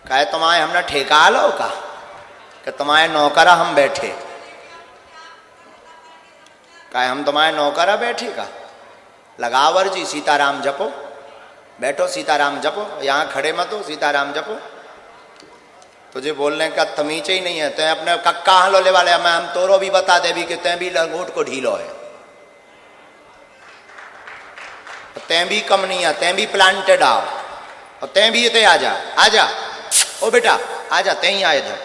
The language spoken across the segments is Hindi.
कहे तुम्हारे हमने ठेका लो का कि तुम्हारे नौकरा हम बैठे, कहे हम तुम्हारे नौकरा बैठे का। लगावर जी सीताराम जपो, बैठो सीताराम जपो, यहाँ खड़े मत हो, सीताराम जपो। तुझे बोलने का तमीज ही नहीं है। तै अपने कक्का हलो ले वाले मैं हम तोरो भी बता दे भी कि तै भी लंगोट को ढीलो है, तै भी कम नहीं है, तै भी प्लांटेड आओ और तै भी इतने आ जा, आ जा ओ बेटा आ जा, तै ही आ इधर,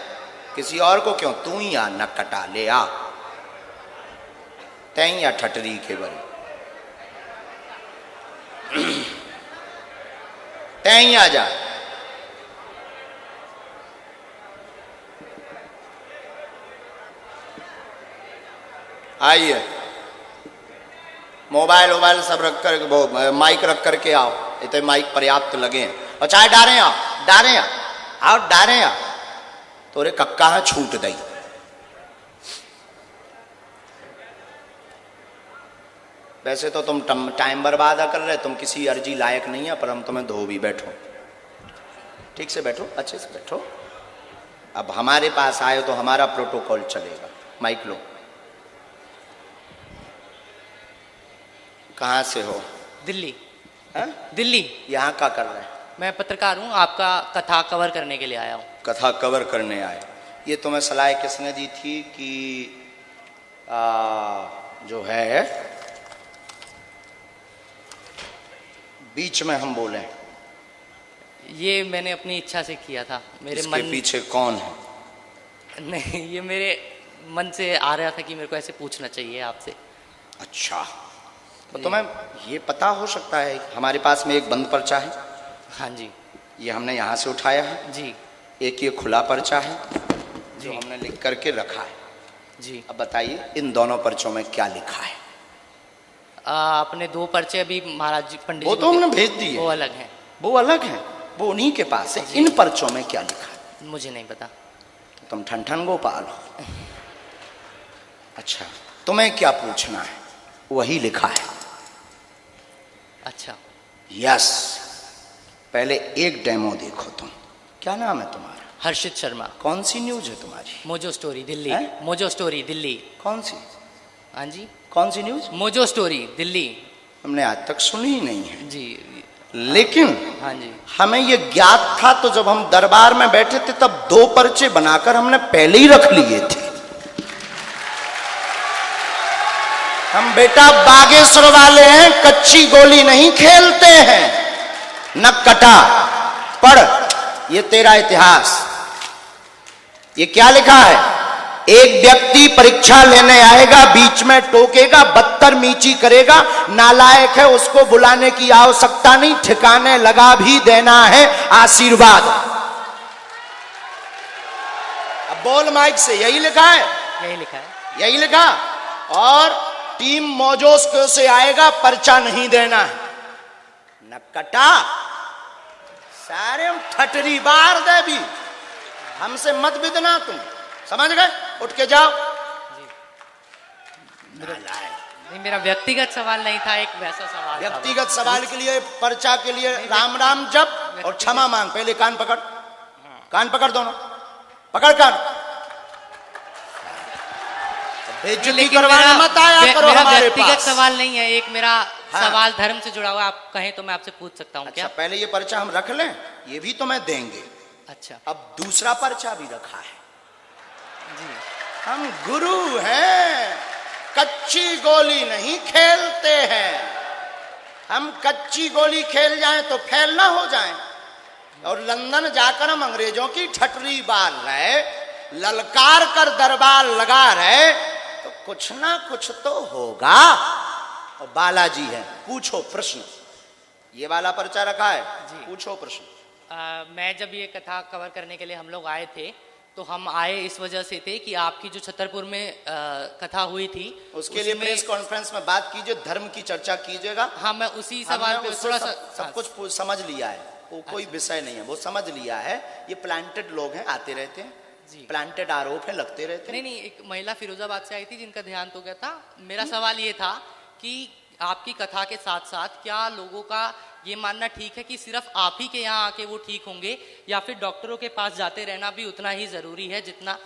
किसी और को क्यों, तू ही आ न कटा ले आ, तै ही आ ठटरी के बल, तै ही आ जा। आइए मोबाइल वोबाइल सब रख कर, वो माइक रख करके आओ, इतने माइक पर्याप्त लगे हैं। और चाहे डारे आओ, डारे आओ, डारे आओ, तोरे कक्का है छूट दई। वैसे तो तुम टाइम बर्बाद कर रहे, तुम किसी अर्जी लायक नहीं है, पर हम तुम्हें धो भी। बैठो ठीक से बैठो, अच्छे से बैठो। अब हमारे पास आए तो हमारा प्रोटोकॉल चलेगा। माइक लो। कहाँ से हो? दिल्ली। है? दिल्ली। यहाँ क्या कर रहे हैं? मैं पत्रकार हूँ, आपका कथा कवर करने के लिए आया हूँ। कथा कवर करने आए? ये तुम्हें सलाह किसने दी थी कि जो है बीच में हम बोलें? ये मैंने अपनी इच्छा से किया था। मेरे मन पीछे कौन है? नहीं, ये मेरे मन से आ रहा था कि मेरे को ऐसे पूछना चाहिए आपसे। अच्छा, तो तुम्हें ये पता हो सकता है हमारे पास में एक बंद पर्चा है। हाँ जी। ये हमने यहाँ से उठाया है जी। एक ये खुला पर्चा है जो हमने लिख करके रखा है जी। अब बताइए इन दोनों पर्चों में क्या लिखा है? अपने दो पर्चे अभी महाराज जी पंडित वो तो हमने भेज दिए, वो अलग हैं। वो अलग हैं, वो उन्हीं के पास है। इन पर्चों में क्या लिखा है? मुझे नहीं पता। तो तुम ठन गोपाल हो। अच्छा, तुम्हें क्या पूछना है? वही लिखा है। अच्छा। यस, पहले एक डेमो देखो तुम। क्या नाम है तुम्हारा? हर्षित शर्मा। कौन सी न्यूज है तुम्हारी? Mojo story Delhi. Mojo story Delhi. कौन सी? हाँ जी, कौन सी न्यूज? Mojo story Delhi. हमने आज तक सुनी ही नहीं है जी। लेकिन हाँ जी, हमें ये ज्ञात था, तो जब हम दरबार में बैठे थे तब दो पर्चे बनाकर हमने पहले ही रख लिए थे। हम बेटा बागेश्वर वाले हैं, कच्ची गोली नहीं खेलते हैं। न कटा पढ़, ये तेरा इतिहास। ये क्या लिखा है? एक व्यक्ति परीक्षा लेने आएगा, बीच में टोकेगा, बदतमीजी करेगा, नालायक है, उसको बुलाने की आवश्यकता नहीं, ठिकाने लगा भी देना है आशीर्वाद। अब बोल माइक से, यही लिखा है? यही लिखा है। यही लिखा। और टीम मोजोस्को से आएगा, पर्चा नहीं देना है। न कटा सारे ठटरी बार दे भी, हमसे मत बिदना तुम, समझ गए? उठ के जाओ। नहीं, मेरा व्यक्तिगत सवाल नहीं था, एक वैसा सवाल। व्यक्तिगत सवाल के लिए, पर्चा के लिए राम राम जप और क्षमा मांग। पहले कान पकड़, कान पकड़, दोनों पकड़ कान। बेइज्जती करवाना मत आया करो हमारे व्यक्तिगत पास। सवाल नहीं है, एक मेरा सवाल धर्म से जुड़ा हुआ। आप कहें तो मैं आपसे पूछ सकता हूँ? अच्छा, क्या? पहले ये पर्चा हम रख लें, ये भी तो मैं देंगे। अच्छा। अब दूसरा पर्चा भी रखा है जी। हम गुरु हैं, कच्ची गोली नहीं खेलते हैं। हम कच्ची गोली खेल जाएं तो फेल ना हो जाएं। और लंदन जाकर हम अंग्रेजों की ठटरी बाल रहे, ललकार कर दरबार लगा रहे, तो कुछ ना कुछ तो होगा। और बालाजी है, पूछो प्रश्न। ये वाला पर्चा रखा है जी, पूछो प्रश्न। मैं जब ये कथा कवर करने के लिए हम लोग आए थे, तो हम आए इस वजह से थे कि आपकी जो छतरपुर में कथा हुई थी, उसके लिए प्रेस कॉन्फ्रेंस में बात कीजिए, धर्म की चर्चा कीजिएगा। हाँ, मैं उसी सवाल पे थोड़ा सा सब कुछ समझ लिया है। वो कोई विषय नहीं है, वो समझ लिया है। ये प्लांटेड लोग हैं, आते रहते हैं जी, प्लांटेड आरोप है, लगते रहते हैं। नहीं, एक महिला फिरोजाबाद से आई थी जिनका देहांत हो गया था। मेरा सवाल ये था कि आपकी कथा के साथ साथ क्या लोगों का ये मानना ठीक है कि सिर्फ आप ही के यहाँ आके वो ठीक होंगे, या फिर डॉक्टरों के पास जाते रहना भी उतना ही जरूरी है जितना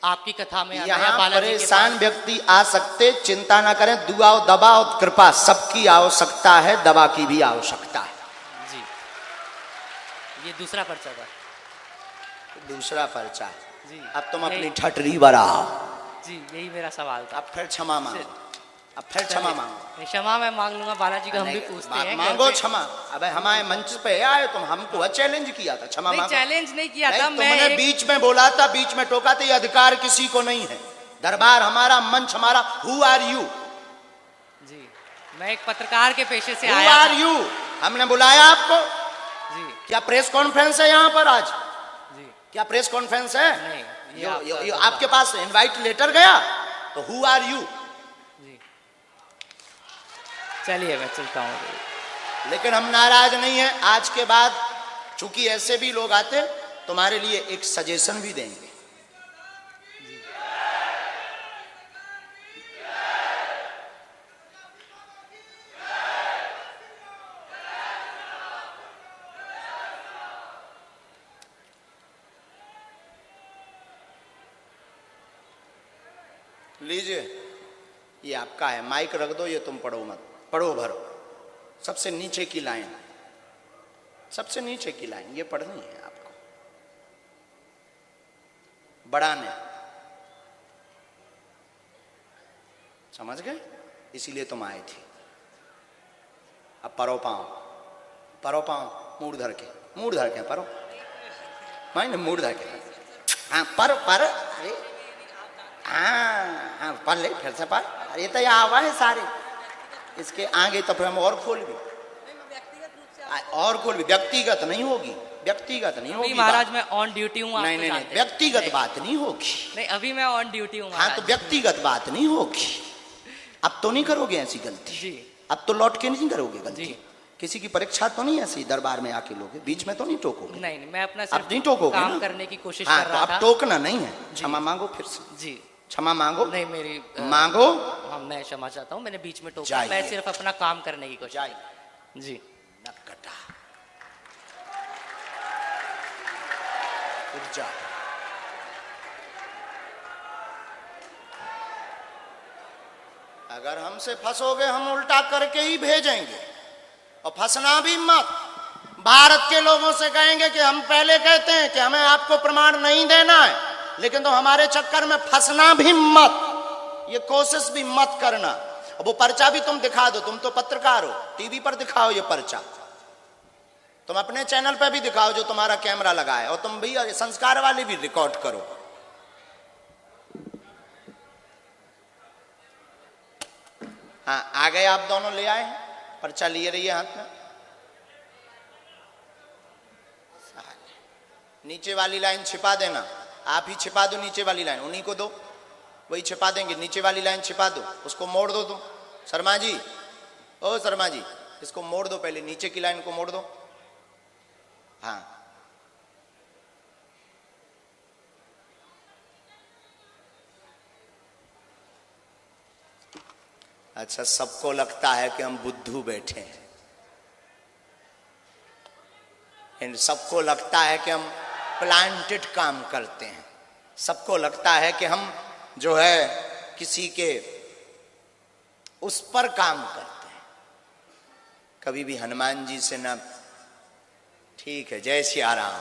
आपकी कथा में आना है? यहाँ बालाजी के परेशान पास? व्यक्ति आ सकते, चिंता ना करें, दुआ और दवा और कृपा सबकी आवश्यकता है, दवा की भी आवश्यकता है। जी, ये दूसरा पर्चा था। दूसरा पर्चा जी, अब तुम अपनी यही- ठटरी बढ़ाओ। जी, यही मेरा सवाल था। अब फिर क्षमा मांगो, अब फिर क्षमा मांगो। नहीं, क्षमा मैं मांग लूंगा, बालाजी को हम भी नहीं, पूछते बात हैं। मांगो घर पे- क्षमा। अबे हमारे मंच पे आए तुम, हमको चैलेंज किया था, क्षमा नहीं, मांगो। चैलेंज नहीं किया नहीं, था मैं। तुमने बीच में बोला था, बीच में टोका था, ये अधिकार किसी को नहीं है। दरबार हमारा, मंच हमारा। Who are you? जी, मैं एक पत्रकार के पेशे से हु आया आर था। यू? हमने बुलाया आपको? जी, क्या प्रेस कॉन्फ्रेंस है यहाँ पर आज? जी, क्या प्रेस कॉन्फ्रेंस है? नहीं, ये यो आपका- आपके पास इनवाइट लेटर गया? तो हु आर यू? जी, चलिए मैं चलता हूँ। लेकिन हम नाराज नहीं है। आज के बाद चूंकि ऐसे भी लोग आते, तुम्हारे लिए एक सजेशन भी देंगे। लीजिए, ये आपका है, माइक रख दो, ये तुम पढ़ो मत, पढ़ो भरो। सबसे नीचे की लाइन, सबसे नीचे की लाइन ये पढ़नी है आपको, बढ़ाने। समझ गए? इसीलिए तुम आए थे। अब परो पाओ, परो पाओ, मूड धर के, मूड धर के परो, माइंड मूड धर के। हाँ पर अरे हाँ पढ़ ले, फिर से पढ़। ये तो यहाँ आवा है सारे, इसके आगे तो फिर हम और खोल भी, और खोल भी। व्यक्तिगत नहीं होगी, व्यक्तिगत नहीं होगी महाराज मैं ऑन ड्यूटी हूँ। नहीं नहीं नहीं, व्यक्तिगत बात नहीं होगी। नहीं, अभी मैं ऑन ड्यूटी हूँ। हाँ तो व्यक्तिगत बात नहीं होगी। अब तो नहीं करोगे ऐसी गलती जी, अब तो लौट के नहीं करोगे गलती। जी। किसी की परीक्षा तो नहीं ऐसी दरबार में आके लोगे, बीच में तो नहीं टोकोगे। नहीं नहीं, मैं अपना अब सिर्फ नहीं टोकोगे काम ना? करने की कोशिश हाँ कर तो रहा अब था। टोकना नहीं है, क्षमा मांगो फिर से, जी, क्षमा मांगो। नहीं मेरी मांगो। हाँ मैं क्षमा चाहता हूँ, मैंने बीच में टोका। जाइए। मैं सिर्फ अपना काम करने की कोशिश। जाइए। जी, नकटा उठ जा। अगर हमसे फंसोगे हम उल्टा करके ही भेजेंगे, और फंसना भी मत। भारत के लोगों से कहेंगे कि हम पहले कहते हैं कि हमें आपको प्रमाण नहीं देना है, लेकिन तो हमारे चक्कर में फंसना भी मत, ये कोशिश भी मत करना। अब वो पर्चा भी तुम दिखा दो, तुम तो पत्रकार हो, टीवी पर दिखाओ ये पर्चा, तुम अपने चैनल पर भी दिखाओ जो तुम्हारा कैमरा लगा है, और तुम भी संस्कार वाले भी रिकॉर्ड करो। हाँ आ गए आप दोनों, ले आए पर्चा लिए रहिए हाथ में। नीचे वाली लाइन छिपा देना, आप ही छिपा दो नीचे वाली लाइन, उन्हीं को दो, वही छिपा देंगे। नीचे वाली लाइन छिपा दो, उसको मोड़ दो तुम। शर्मा जी, ओ शर्मा जी, इसको मोड़ दो, पहले नीचे की लाइन को मोड़ दो। हाँ अच्छा, सबको लगता है कि हम बुद्धू बैठे हैं, इन सबको लगता है कि हम प्लांटेड काम करते हैं, सबको लगता है कि हम जो है किसी के उस पर काम करते हैं। कभी भी हनुमान जी से ना, ठीक है जय सिया राम,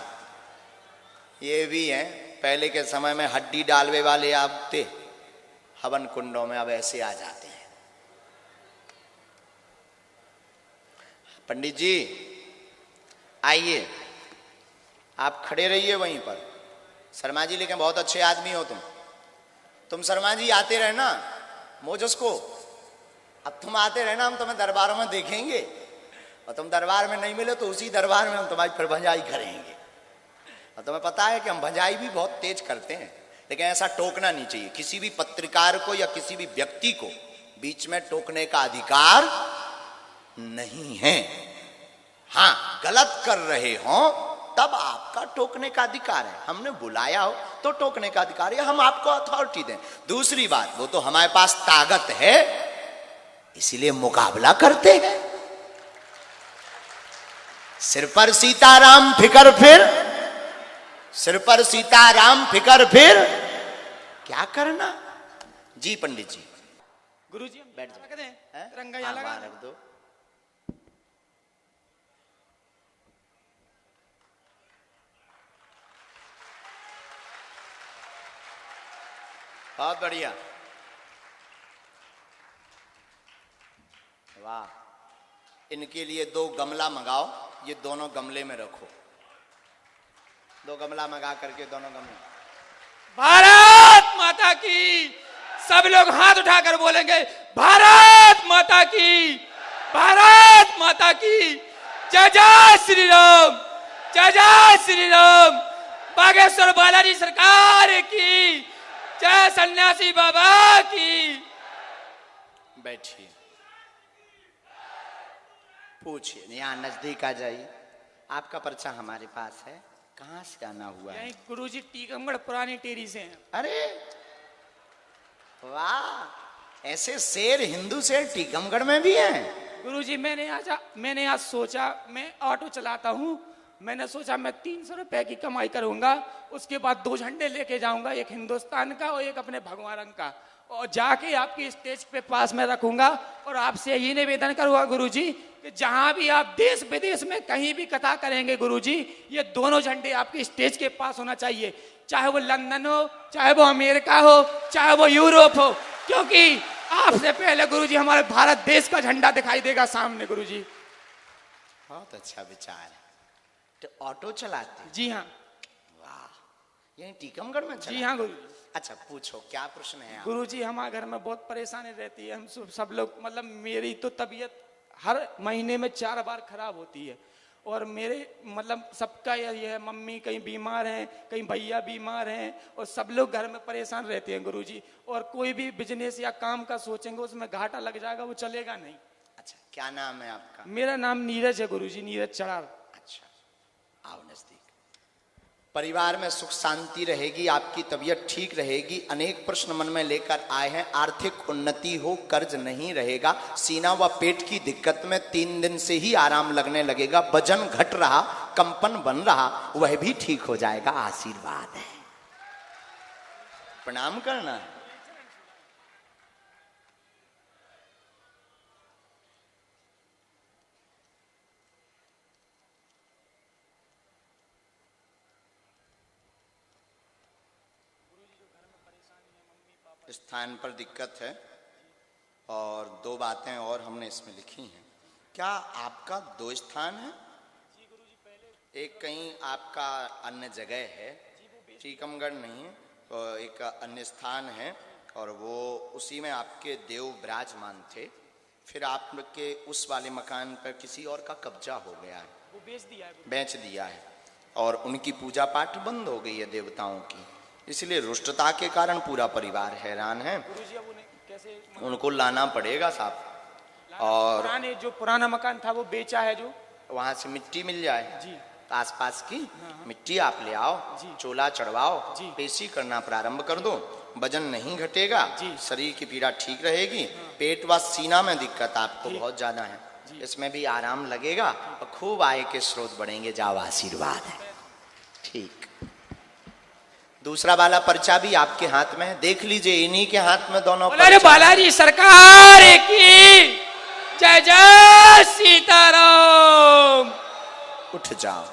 ये भी है। पहले के समय में हड्डी डालवे वाले आते हवन कुंडों में, अब ऐसे आ जाते हैं। पंडित जी आइए, आप खड़े रहिए वहीं पर। शर्मा जी लेकिन बहुत अच्छे आदमी हो तुम शर्मा जी आते रहना मोजस को। अब तुम आते रहना, हम तुम्हें दरबारों में देखेंगे, और तुम दरबार में नहीं मिले तो उसी दरबार में हम तुम्हारी फिर भंजाई करेंगे। और तुम्हें पता है कि हम भंजाई भी बहुत तेज करते हैं, लेकिन ऐसा टोकना नहीं चाहिए। किसी भी पत्रकार को या किसी भी व्यक्ति को बीच में टोकने का अधिकार नहीं है। हाँ गलत कर रहे हो तब आपका टोकने का अधिकार है, हमने बुलाया हो तो टोकने का अधिकार है, हम आपको अथॉरिटी दें। दूसरी बात, वो तो हमारे पास ताकत है इसीलिए मुकाबला करते हैं। सिर पर सीताराम फिकर फिर, सिर पर सीताराम फिकर फिर क्या करना। जी पंडित जी। गुरुजी हम बैठ जाओ। लगा दें? हैं? तिरंगा यहाँ हाँ, लगा वहाँ दें? रख दो। बहुत बढ़िया, वाह। इनके लिए 2 गमला मंगाओ, ये दोनों गमले में रखो। 2 गमला मंगा करके दोनों गमले। भारत माता की। सब लोग हाथ उठाकर बोलेंगे भारत माता की, भारत माता की। जय जय श्री राम, जय जय श्री राम। बागेश्वर बालाजी सरकार की जय, सन्यासी बाबा की। बैठिए, पूछिए, यहाँ नजदीक आ जाइए। आपका पर्चा हमारे पास है, कहाँ से आना हुआ है? यही गुरुजी टीकमगढ़ पुरानी टेरी से हैं। अरे वाह, ऐसे शेर हिंदू शेर टीकमगढ़ में भी हैं। गुरुजी मैंने आज सोचा, मैं ऑटो चलाता हूँ, मैंने सोचा मैं 300 रुपए की कमाई करूंगा, उसके बाद 2 झंडे लेके जाऊंगा, एक हिंदुस्तान का और एक अपने भगवान रंग का, और जाके आपकी स्टेज पे पास में रखूंगा। और आपसे ये निवेदन करूंगा गुरुजी कि जहां भी आप देश विदेश में कहीं भी कथा करेंगे गुरुजी, ये दोनों झंडे आपकी स्टेज के पास होना चाहिए, चाहे वो लंदन हो, चाहे वो अमेरिका हो, चाहे वो यूरोप हो, क्योंकि आपसे पहले गुरुजी हमारे भारत देश का झंडा दिखाई देगा सामने। गुरुजी बहुत अच्छा विचार है। तो ऑटो चलाते हैं? जी हाँ, वाह, यही टीकमगढ़ में जी हाँ गुरुजी। अच्छा पूछो, क्या प्रश्न है? गुरुजी हमारे घर में बहुत परेशानी रहती है, हम सब लोग, मतलब मेरी तो तबीयत हर महीने में 4 बार खराब होती है, और मेरे मतलब सबका ये है, मम्मी कहीं बीमार हैं, कहीं भैया बीमार हैं, और सब लोग घर में परेशान रहते हैं गुरुजी। और कोई भी बिजनेस या काम का सोचेंगे उसमें घाटा लग जाएगा, वो चलेगा नहीं। अच्छा, क्या नाम है आपका? मेरा नाम नीरज है गुरुजी, नीरज चढ़ार। अच्छा, आओ नजदीक। परिवार में सुख शांति रहेगी, आपकी तबीयत ठीक रहेगी। अनेक प्रश्न मन में लेकर आए हैं। आर्थिक उन्नति हो, कर्ज नहीं रहेगा। सीना व पेट की दिक्कत में 3 दिन से ही आराम लगने लगेगा। वजन घट रहा, कंपन बन रहा, वह भी ठीक हो जाएगा। आशीर्वाद है, प्रणाम करना है। स्थान पर दिक्कत है, और 2 बातें और हमने इसमें लिखी हैं। क्या आपका 2 स्थान है? एक कहीं आपका अन्य जगह है, टीकमगढ़ नहीं है, तो एक अन्य स्थान है, और वो उसी में आपके देव विराजमान थे। फिर आपके उस वाले मकान पर किसी और का कब्जा हो गया है, वो बेच दिया है, और उनकी पूजा पाठ बंद हो गई है देवताओं की। इसलिए रुष्टता के कारण पूरा परिवार हैरान है। कैसे उनको लाना पड़ेगा साहब। और पुराना मकान था वो बेचा है, जो वहां से मिट्टी मिल जाए जी, आसपास की मिट्टी आप ले आओ, चोला चढ़वाओ, पेशी करना प्रारंभ कर दो। वजन नहीं घटेगा, शरीर की पीड़ा ठीक रहेगी। पेट व सीना में दिक्कत आपको बहुत ज्यादा है, इसमें भी आराम लगेगा, और खूब आय के स्रोत बढ़ेंगे। जाओ, आशीर्वाद है। ठीक, दूसरा वाला पर्चा भी आपके हाथ में है, देख लीजिए, इन्हीं के हाथ में दोनों पर्चा। बालाजी सरकार की जय, जय सीताराम। उठ जाओ।